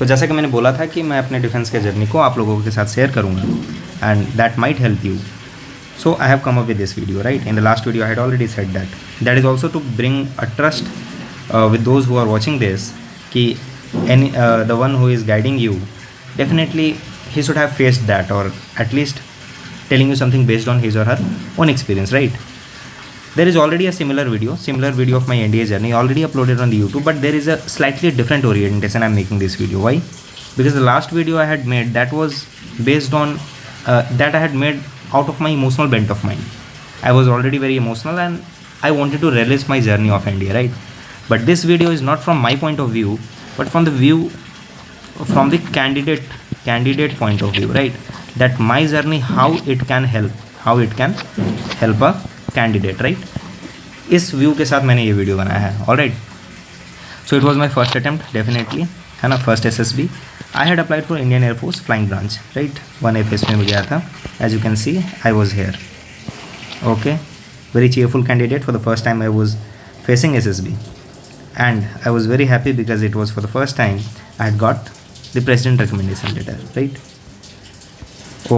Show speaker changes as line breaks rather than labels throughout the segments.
तो जैसा कि मैंने बोला था कि मैं अपने डिफेंस के जर्नी को आप लोगों के साथ शेयर करूँगा and that might help you. So I have come up with this video, right? In the last video I had already said that. That is also to bring a trust with those who are watching this. कि the one who is guiding you, definitely he should have faced that, or at least telling you something based on his or her own experience, right? There is already a similar video of my NDA journey already uploaded on the YouTube, but there is a slightly different orientation I'm making this video. Why? Because the last video I had made, that was based on that I had made out of my emotional bent of mind. I was already very emotional and I wanted to relish my journey of NDA, right? But this video is not from my point of view, but from the candidate point of view, right? That my journey, how it can help a candidate, right? इस view के साथ मैंने ये video बनाया है. Alright, so it was my first attempt, definitely है ना, first SSB. I had applied for Indian Air Force flying branch, right. 1FS में गया था. As you can see I was here. Okay, very cheerful candidate. For the first time I was facing SSB and I was very happy because it was for the first time I had got the president recommendation letter, right?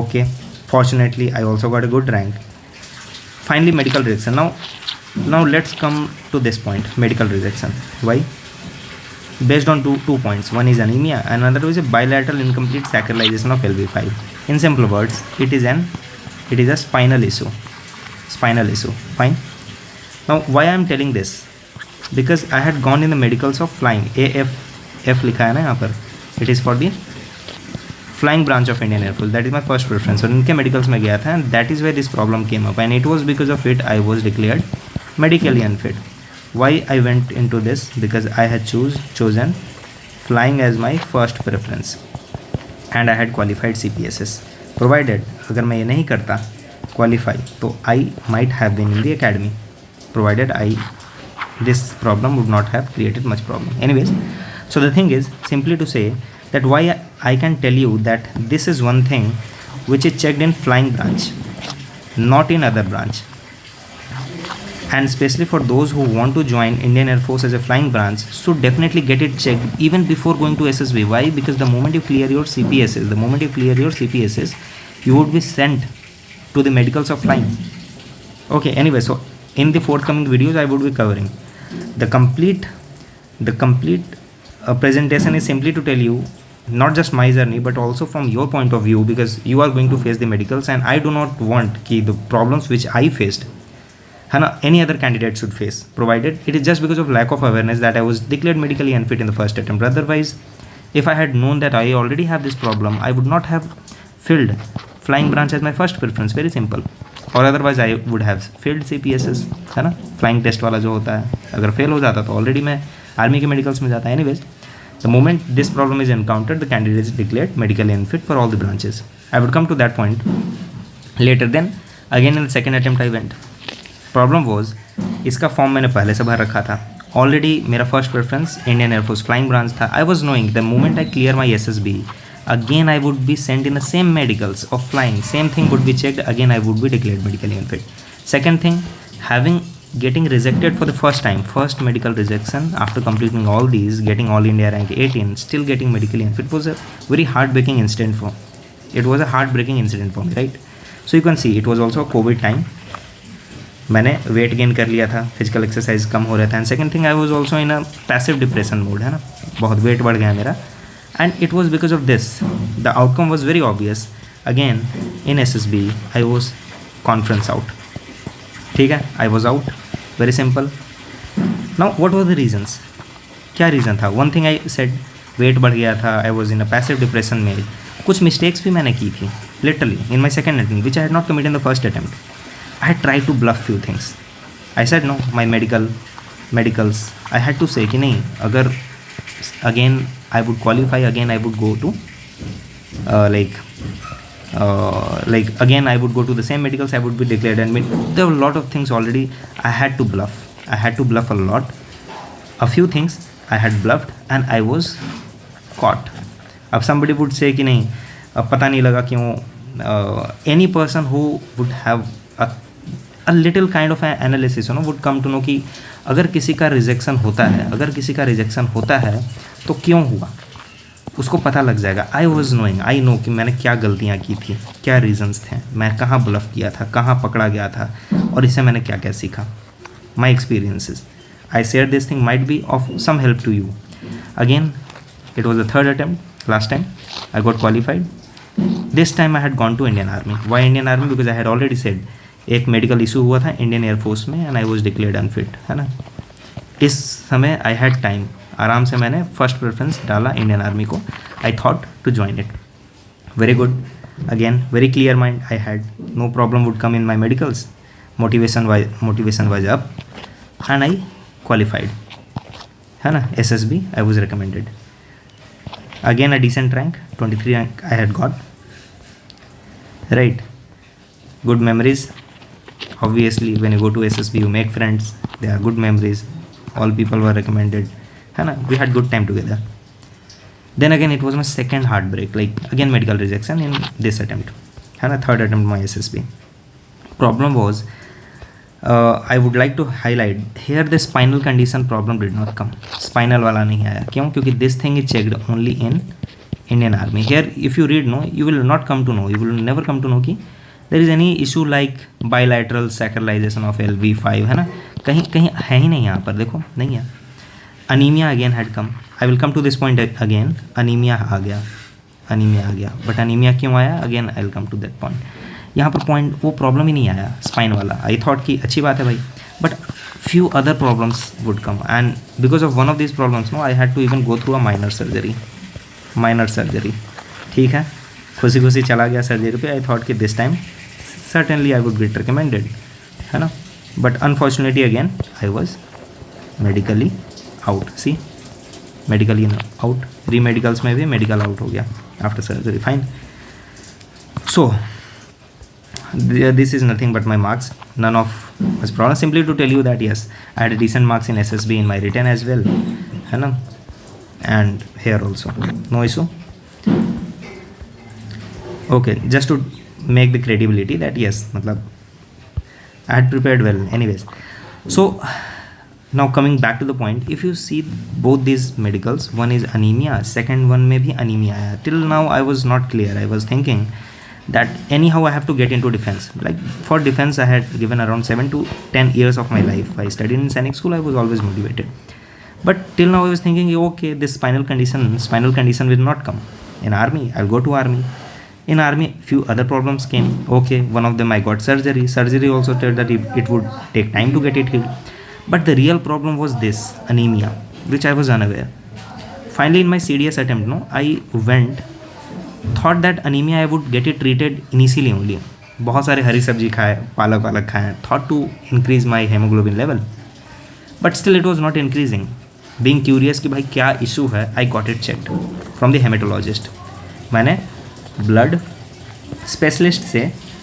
Okay, fortunately I also got a good rank. Finally, medical rejection. Now let's come to this point, medical rejection. Why? Based on two points. One is anemia and another is a bilateral incomplete sacralization of LV5. In simple words, it is a spinal issue. Fine. Now why I am telling this? Because I had gone in the medicals of flying. AF लिखा है ना यहाँ पर. It is for the flying branch of Indian Air Force. That is my first preference. और इनके medicals में गया था and that is where this problem came up. And it was because of it I was declared medically unfit. Why I went into this? Because I had chosen flying as my first preference. And I had qualified CPSS. Provided अगर मैं ये नहीं करता qualify, तो I might have been in the academy. Provided this problem would not have created much problem. Anyways, so the thing is simply to say that why I can tell you that this is one thing which is checked in flying branch, not in other branch. And especially for those who want to join Indian Air Force as a flying branch, should definitely get it checked even before going to SSB. Why? Because the moment you clear your CPSS, you would be sent to the medicals of flying. Okay, anyway, so in the forthcoming videos I would be covering the complete presentation is simply to tell you not just my journey but also from your point of view, because you are going to face the medicals and I do not want ki the problems which I faced any other candidate should face, provided it is just because of lack of awareness that I was declared medically unfit in the first attempt. Otherwise, if I had known that I already have this problem, I would not have filled flying branch as my first preference. Very simple. और otherwise I would have failed CPSS, है ना, flying test वाला जो होता है. अगर fail हो जाता तो ऑलरेडी मैं आर्मी के मेडिकल्स में जाता. Anyways, the moment this problem is encountered, the candidate is declared medically unfit for all the branches. I would come to that point later. Then again in the second attempt I went. Problem was, इसका form मैंने पहले से भर रखा था. Already मेरा first preference Indian Air Force flying branch था. I was knowing the moment I clear my SSB, again I would be sent in the same medicals of flying, same thing would be checked, again I would be declared medically unfit. Second thing, getting rejected for the first medical rejection after completing all these, getting all India rank 18, still getting medically unfit was a very heartbreaking incident for me, right? So you can see it was also a COVID time. मैंने weight gain कर लिया था, physical exercise कम हो रहा था. And second thing, I was also in a passive depression mode, है ना, बहुत वेट बढ़ गया मेरा. And it was because of this. The outcome was very obvious. Again, in SSB, I was conference out. ठीक है, I was out. Very simple. Now, what were the reasons? क्या reason था? One thing I said, weight बढ़ गया था. I was in a passive depression में. कुछ mistakes भी मैंने की थी. Literally, in my second attempt, which I had not committed in the first attempt. I had tried to bluff few things. I said no, my medicals. I had to say कि नहीं, अगर again I would qualify, again I would go to again I would go to the same medicals, I would be declared. And there were a lot of things already I had to bluff a lot. A few things I had bluffed and I was caught. अब somebody would say कि नहीं, अब पता नहीं लगा क्यों. Any person who would have a little kind of an analysis, would come to know कि अगर किसी का रिजेक्शन होता है तो क्यों हुआ. उसको पता लग जाएगा। आई वॉज नोइंग, आई नो कि मैंने क्या गलतियाँ की थी, क्या रीजंस थे, मैं कहाँ ब्लफ किया था, कहाँ पकड़ा गया था, और इससे मैंने क्या क्या सीखा। My experiences, I share this thing might be of some help to you. Again it was the third attempt, last time I got qualified. This time I had gone to Indian Army. Why Indian Army? Because I had already said एक medical issue हुआ था Indian Air Force में and I was declared unfit, है ना। इस समय I had time, आराम से मैंने फर्स्ट प्रेफरेंस डाला इंडियन आर्मी को। I thought to join it. Very good, again very clear mind I had, no problem would come in my medicals, motivation was up and I qualified, है ना। SSB I was recommended. Again a decent rank, 23 rank I had got, right. Good memories, obviously when you go to SSB you make friends, they are good memories, all people were recommended, है ना। we had good time together. Then again it was my second heartbreak, like again medical rejection in this attempt, है ना, third attempt my SSB. Problem was I would like to highlight here the spinal condition problem did not come. Spinal वाला नहीं आया, क्यों? क्योंकि this thing is checked only in Indian Army. Here if you read, no, you will not come to know, you will never come to know कि there is any issue like bilateral sacralization of LV5, है ना। कहीं कहीं है ही नहीं, यहाँ पर देखो नहीं है। Anaemia again had come, I will come to this point again. Anaemia आ गया, बट अनीमिया क्यों आया? Again I will come to that point. यहाँ पर पॉइंट वो प्रॉब्लम ही नहीं आया स्पाइन वाला। आई थॉट कि अच्छी बात है भाई, but few other problems would come and because of one of this problems no I had to even go through a minor surgery. ठीक है, खुशी खुशी चला गया सर्जरी पे। आई थॉट कि this time certainly I would get recommended, है ना। But unfortunately again I was medically out. See, medically out, re medicals में भी मेडिकल आउट हो गया after surgery. Fine, so this is nothing but my marks, none of was problem. Simply to tell you that yes, I had decent marks in SSB in my written as well, है ना, and here also no issue. Okay, just to make the credibility that yes, मतलब I had prepared well anyways. So now coming back to the point, if you see both these medicals, one is anemia, second one में भी anemia आया. Till now I was not clear. I was thinking that anyhow I have to get into defense. Like for defense I had given around 7 to 10 years of my life. I studied in Sainik school, I was always motivated. But till now I was thinking, okay, this spinal condition will not come. In army, I'll go to army. In army, few other problems came. Okay, one of them I got surgery. Surgery also told that it would take time to get it healed. But the real problem was this, anemia, which I was unaware. Finally in my CDS attempt, no, I went, thought that anemia I would get it treated initially only. बहुत सारे हरी सब्जी खाए, पालक खाए, thought to increase my hemoglobin level, but still it was not increasing. Being curious कि भाई क्या issue है, I got it checked from the hematologist. मैंने ब्लड स्पेशलिस्ट से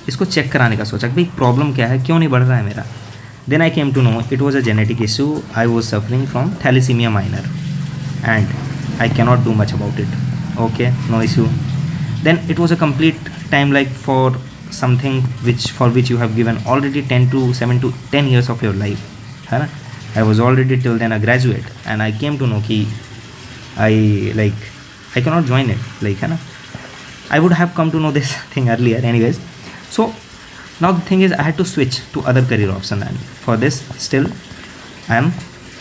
इसको चेक कराने का सोचा कि भाई प्रॉब्लम क्या है, क्यों नहीं बढ़ रहा है मेरा। Then I came to know it was a genetic issue. I was suffering from thalassemia minor and I cannot do much about it. Okay, no issue. Then it was a complete time, like for something for which you have given already 7 to 10 years of your life, है ना। I was already till then a graduate and I came to know कि I cannot join it, like, है ना। I would have come to know this thing earlier anyways. So now the thing is I had to switch to other career option, and for this still I am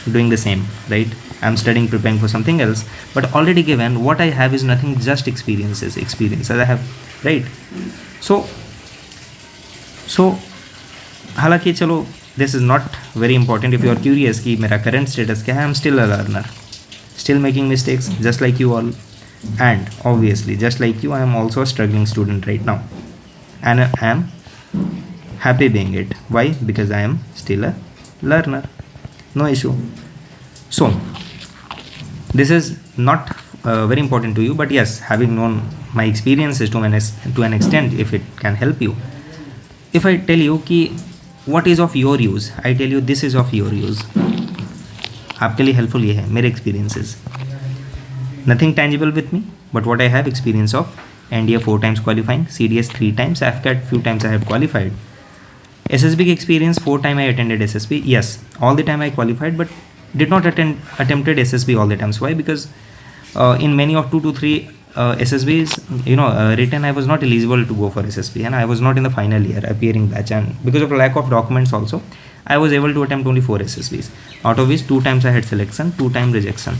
doing the same, right. I am studying, preparing for something else, but already given what I have is nothing, just experiences I have, right. So हालांकि चलो this is not very important if you are curious कि मेरा current status क्या है. I am still a learner, still making mistakes just like you all, and obviously just like you I am also a struggling student right now, and I am happy being it. Why? Because I am still a learner, no issue. So this is not very important to you, but yes, having known my experiences to an extent, if it can help you, if I tell you कि what is of your use, I tell you this is of your use. आपके लिए helpful ये है मेरे experiences. Nothing tangible with me, but what I have experience of NDA 4 times qualifying, CDS 3 times, AFCAT few times I have qualified. SSB की experience 4 time I attended SSB. Yes, all the time I qualified, but did not attempted SSB all the times. Why? Because in many of 2 to 3 SSBs, written, I was not eligible to go for SSB, and I was not in the final year appearing batch, and because of lack of documents also, I was able to attempt only 4 SSBs, out of which 2 times I had selection, 2 times rejection.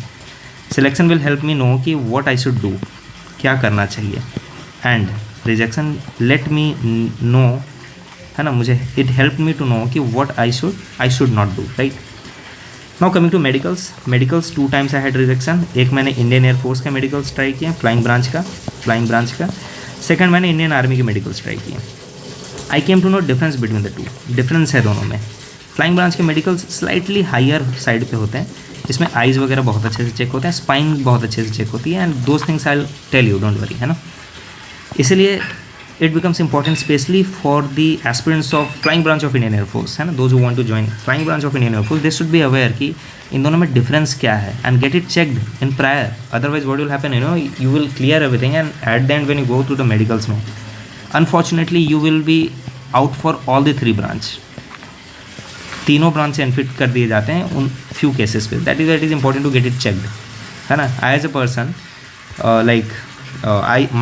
Selection will help me know कि what I should do, क्या करना चाहिए, and rejection let me know, है ना, मुझे it helped me to know कि what I should not do, right? Now coming to medicals, 2 times I had rejection. एक मैंने इंडियन एयरफोर्स का मेडिकल्स ट्राई किए, फ्लाइंग ब्रांच का. सेकंड मैंने इंडियन आर्मी के मेडिकल्स ट्राई किए. I came to know difference between the two. Difference है दोनों में. फ्लाइंग ब्रांच के मेडिकल्स स्लाइटली हायर साइड पे होते हैं, जिसमें आइज़ वगैरह बहुत अच्छे से चेक होते हैं, स्पाइन बहुत अच्छे से चेक होती है, and those things I tell you, don't worry, है ना. इसलिए it becomes important especially for the aspirants of flying branch of Indian Air Force, है ना, those who want to join flying branch of Indian Air Force, they should be aware कि इन दोनों में difference क्या है, and get it checked in prior. Otherwise what will happen, you will clear everything, and at the end when you go through the medicals में, unfortunately you will be out for all the 3 branch. तीनों branch से unfit कर दिए जाते हैं उन few cases पे. That is important to get it checked, है ना. I as a person,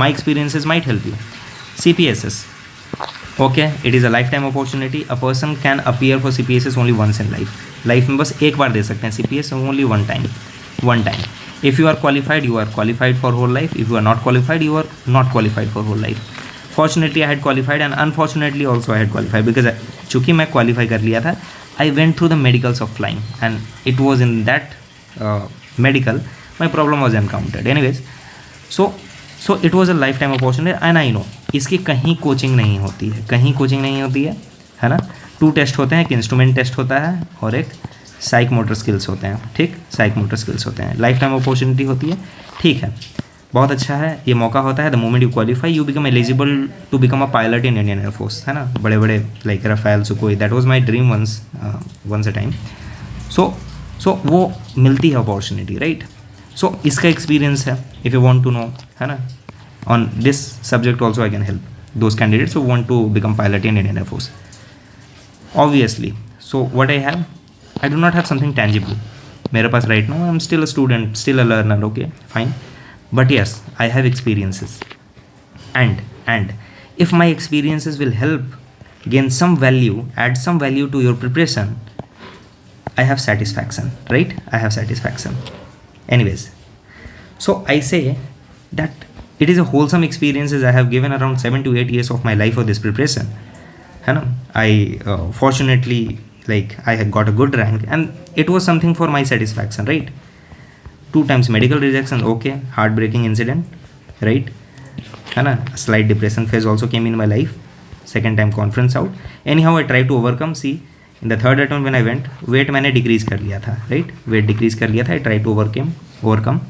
my experiences might help you. CPSS, okay, it is a lifetime opportunity. A person can appear for CPSS only once in life में बस एक बार दे सकते हैं CPS, only one time. If you are qualified, you are qualified for whole life. If you are not qualified, you are not qualified for whole life. Fortunately I had qualified, and unfortunately also I had qualified, because चूँकि मैं qualify कर लिया था, I went through the medicals of flying, and it was in that medical my problem was encountered. Anyways, so it was a lifetime opportunity, and I know इसकी कहीं coaching नहीं होती है ना. 2 टेस्ट होते हैं, एक इंस्ट्रूमेंट टेस्ट होता है और एक साइक मोटर स्किल्स होते हैं, ठीक, साइक मोटर स्किल्स होते हैं. लाइफ टाइम अपॉर्चुनिटी होती है, ठीक है, बहुत अच्छा है, ये मौका होता है. The moment you qualify, you become eligible to become a pilot in Indian Air Force, है ना. बड़े बड़े like Rafale, Sukhoi, that was my dream once a time. So वो मिलती है अपॉर्चुनिटी, राइट. सो इसका एक्सपीरियंस है, if you want to know, है ना. On this subject also I can help those candidates who want to become pilot in Indian Air Force. Obviously, so what I have, I do not have something tangible. मेरे पास right now, I'm still a student, still a learner, okay, fine. But yes, I have experiences, and if my experiences will help gain some value, add some value to your preparation, I have satisfaction, right? I have satisfaction. Anyways, so I say that it is a wholesome experiences. I have given around 7 to 8 years of my life for this preparation, है ना. I fortunately, I had got a good rank, and it was something for my satisfaction, right. 2 times medical rejection, okay, heartbreaking incident, right, है ना. Slight depression phase also came in my life. Second time conference out. Anyhow I tried to overcome. See, in the third attempt when I went, weight मैंने decrease कर लिया था, right, weight decrease कर लिया था. I tried to overcome.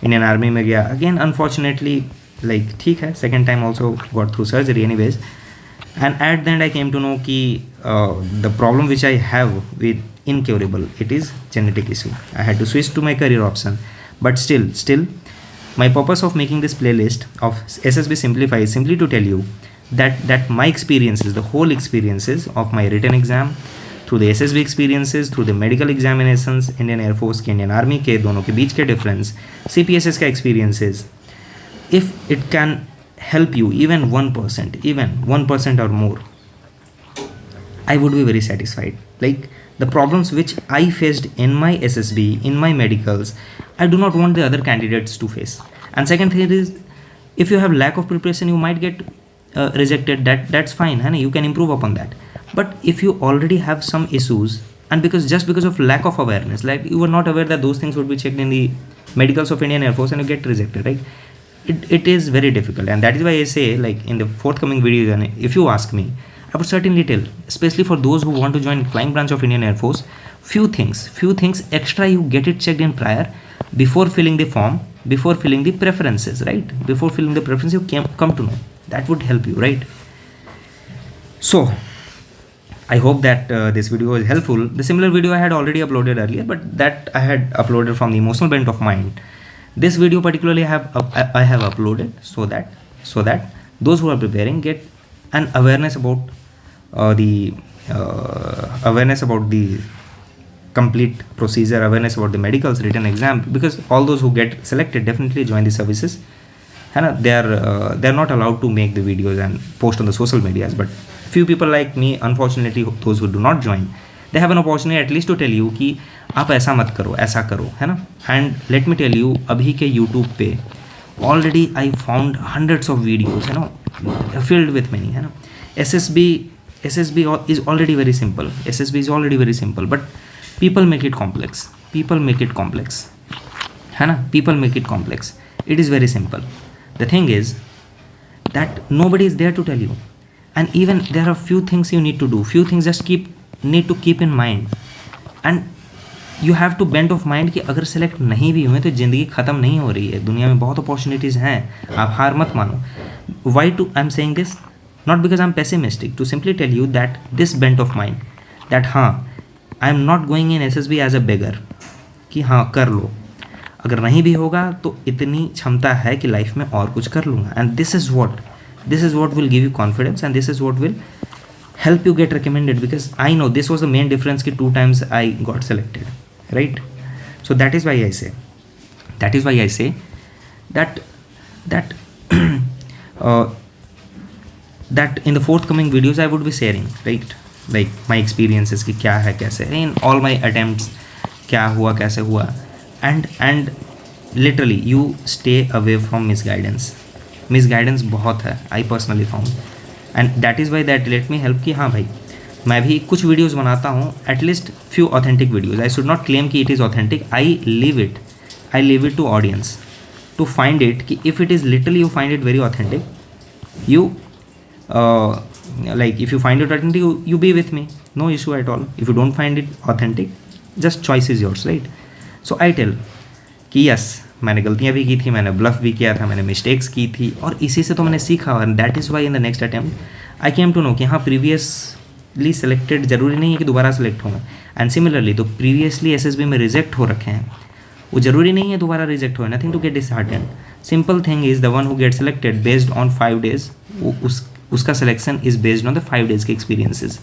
Indian Army में गया, again unfortunately, ठीक है, second time also got through surgery. Anyways, and at the end I came to know कि the problem which I have with incurable, it is genetic issue. I had to switch to my career option, but still my purpose of making this playlist of SSB Simplify is simply to tell you that my experiences, the whole experiences of my written exam, through the SSB experiences, through the medical examinations, Indian Air Force के, Indian Army के, दोनों के बीच के difference, CPSS का experiences, if it can help you even 1% or more, I would be very satisfied. Like the problems which I faced in my SSB, in my medicals, I do not want the other candidates to face. And second thing is, if you have lack of preparation, you might get rejected. That's fine, and you can improve upon that. But if you already have some issues, and just because of lack of awareness, like you were not aware that those things would be checked in the medicals of Indian Air Force, and you get rejected, right? It is very difficult, and that is why I say, like in the forthcoming videos, and if you ask me, I would certainly tell, especially for those who want to join flying branch of Indian Air Force, few things extra you get it checked in prior, before filling the form, before filling the preferences, right? Before filling the preferences, you come to know. That would help you, right? So I hope that this video is helpful. The similar video I had already uploaded earlier, but that I had uploaded from the emotional bent of mind. This video particularly I have uploaded so that those who are preparing get an awareness about the complete procedure, awareness about the medicals, written exam, because all those who get selected definitely join the services. And they are not allowed to make the videos and post on the social medias, but few people like me, unfortunately, those who do not join, they have an opportunity at least to tell you कि आप ऐसा मत करो, ऐसा करो, है ना. And let me tell you, अभी के YouTube पे already I found hundreds of videos, you know, filled with many, है ना. SSB is already very simple. SSB is already very simple, but people make it complex. People make it complex, है ना. People make it complex. It is very simple. The thing is that nobody is there to tell you, and even there are few things you need to do. Few things just need to keep in mind, and you have to bend of mind कि अगर select नहीं भी हुए तो ज़िंदगी ख़त्म नहीं हो रही है. दुनिया में बहुत अपॉर्चुनिटीज़ हैं, आप हार मत मानो. Why to I'm saying this? Not because I'm pessimistic, to simply tell you that this bent of mind, that हाँ, I'm not going in SSB as a beggar, कि हाँ कर लो, अगर नहीं भी होगा तो इतनी क्षमता है कि लाइफ में और कुछ कर लूँगा. And this is what will give you confidence, and this is what will help you get recommended, because I know this was the main difference ki 2 times I got selected, right? So that is why I say that that in the forthcoming videos I would be sharing, right, like my experiences ki kya hai, kaise in all my attempts kya hua, kaise hua, and literally you stay away from misguidance बहुत है, I personally found. And that is why that let me help कि हाँ भाई मैं भी कुछ videos बनाता हूँ, at least few authentic videos. I should not claim कि it is authentic. I leave it to audience to find it, कि if it is literally you find it very authentic, you like if you find it authentic, you be with me, no issue at all. If you don't find it authentic, just choice is yours, right? So I tell कि yes, मैंने गलतियाँ भी की थी, मैंने bulb भी किया था, मैंने मिस्टेक्स की थी, और इसी से तो मैंने सीखा. और that is why in the next attempt I came to know कि हाँ प्रीवियसली सेलेक्टेड ज़रूरी नहीं है कि दोबारा सेलेक्ट होंगे. एंड सिमिलरली तो प्रीवियसली SSB में रिजेक्ट हो रखे हैं, वो ज़रूरी नहीं है दोबारा रिजेक्ट हो. Nothing to get disheartened. Simple thing is the one who get selected based on 5 days, वो उसका selection is based on the 5 days के एक्सपीरियंसेस.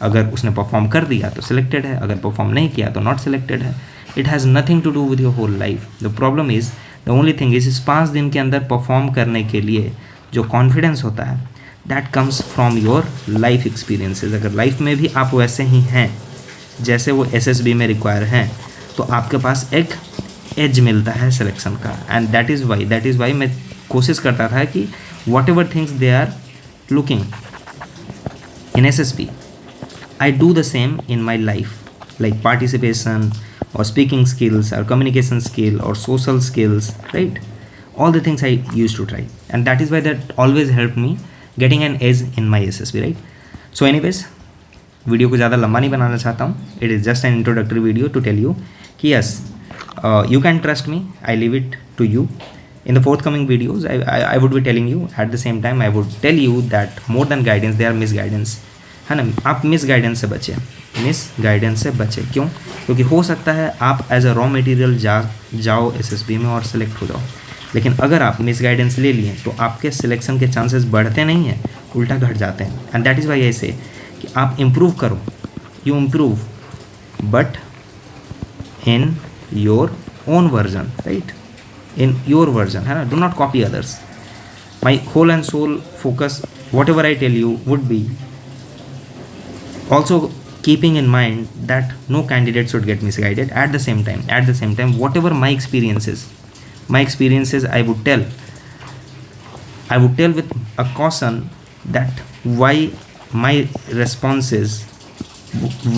अगर उसने परफॉर्म कर दिया तो सिलेक्टेड है, अगर परफॉर्म नहीं किया तो नॉट सिलेक्टेड है. It has nothing to do with your whole life. The problem is, the only thing is, इस 5 दिन के अंदर परफॉर्म करने के लिए जो कॉन्फिडेंस होता है, that comes from your life experiences. अगर लाइफ में भी आप वैसे ही हैं जैसे वो SSB में रिक्वायर हैं, तो आपके पास एक एज मिलता है सिलेक्शन का. एंड दैट इज़ वाई मैं कोशिश करता था कि whatever things they are looking in SSB, I do the same in my life, like participation or speaking skills or communication skill or social skills, right? All the things I used to try, and that is why that always helped me getting an edge in my SSB, right? So anyways, video को ज़्यादा लंबा नहीं बनाना चाहता हूँ. It is just an introductory video to tell you कि yes, you can trust me. I leave it to you. In the forthcoming videos, I would be telling you. At the same time, I would tell you that more than guidance, they are misguidance, है ना. आप misguidance से बचें. क्यों? क्योंकि हो सकता है आप एज अ रॉ मटेरियल जाओ SSB में और सेलेक्ट हो जाओ, लेकिन अगर आप मिसगाइडेंस ले लिए तो आपके सिलेक्शन के चांसेस बढ़ते नहीं हैं, उल्टा घट जाते हैं. And that is why I say कि आप इम्प्रूव करो. You improve but in your own version, right, in your version, है ना. Do not copy others. My whole and soul focus, whatever I tell you would be also keeping in mind that no candidate should get misguided. At the same time, whatever my experiences I would tell with a caution that why my responses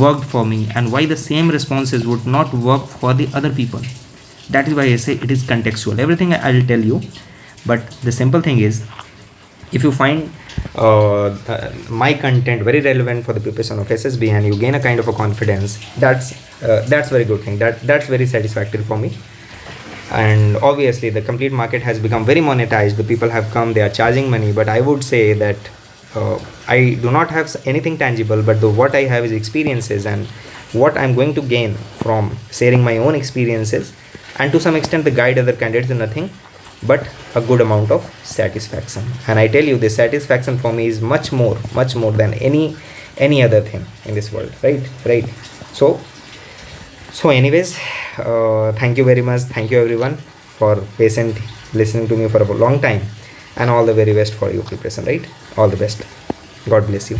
worked for me and why the same responses would not work for the other people. That is why I say it is contextual. Everything I will tell you, but the simple thing is, if you find my content very relevant for the preparation of SSB and you gain a kind of a confidence, that's very good thing. That's very satisfactory for me. And obviously the complete market has become very monetized. The people have come, they are charging money, but I would say that I do not have anything tangible, but what I have is experiences, and what I'm going to gain from sharing my own experiences, and to some extent the guide other candidates is nothing but a good amount of satisfaction. And I tell you, this satisfaction for me is much more than any other thing in this world, right? So So anyways, thank you very much, thank you everyone for patient listening to me for a long time, and all the very best for your preparation, right? All the best. God bless you.